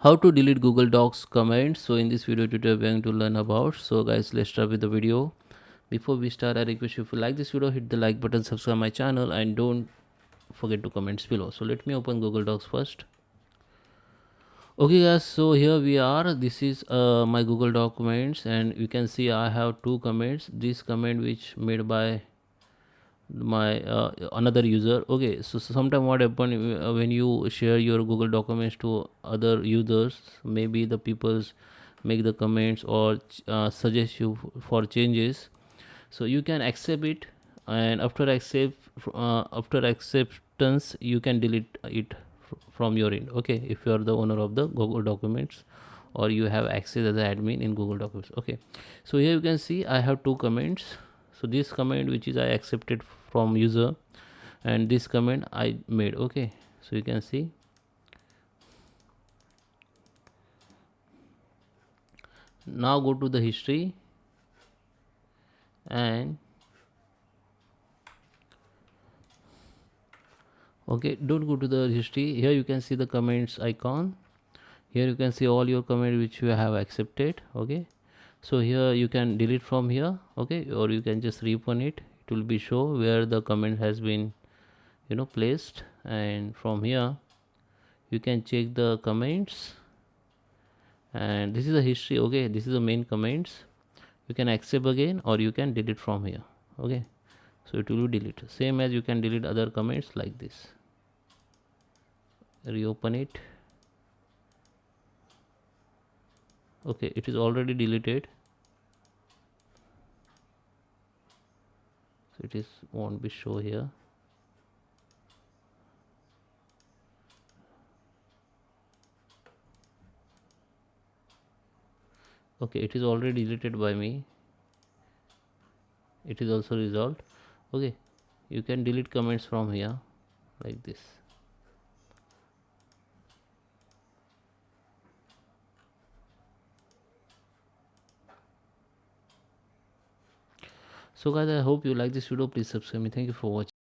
How to delete Google Docs comments. So in this video tutorial we're going to learn about. So guys, let's start with the video. Before we start, I request you, if you like this video, hit the like button, subscribe my channel, and don't forget to comments below. So let me open Google Docs first. Okay guys, so here we are. This is my Google documents, and you can see I have two comments. This comment which made by my another user. Okay, so sometime what happen, when you share your Google documents to other users, maybe the people's make the comments or suggest you for changes, so you can accept it, and after acceptance you can delete it from your end. Okay, if you are the owner of the Google documents or you have access as an admin in Google documents. Okay, so here you can see I have two comments. So this comment which is I accepted from user, and this comment I made. Okay, so you can see. Now go to the history, and okay, don't go to the history. Here you can see the comments icon. Here you can see all your comment which you have accepted. Okay, so here you can delete from here. Okay, or you can just reopen it. It will be show where the comment has been placed, and from here you can check the comments, and this is the history. Okay, this is the main comments. You can accept again or you can delete from here. Okay, so it will be delete, same as you can delete other comments like this. Reopen it. Okay, it is already deleted, so it is won't be show here. Okay, it is already deleted by me. It is also resolved. Okay, you can delete comments from here like this. So guys, I hope you like this video. Please subscribe me. Thank you for watching.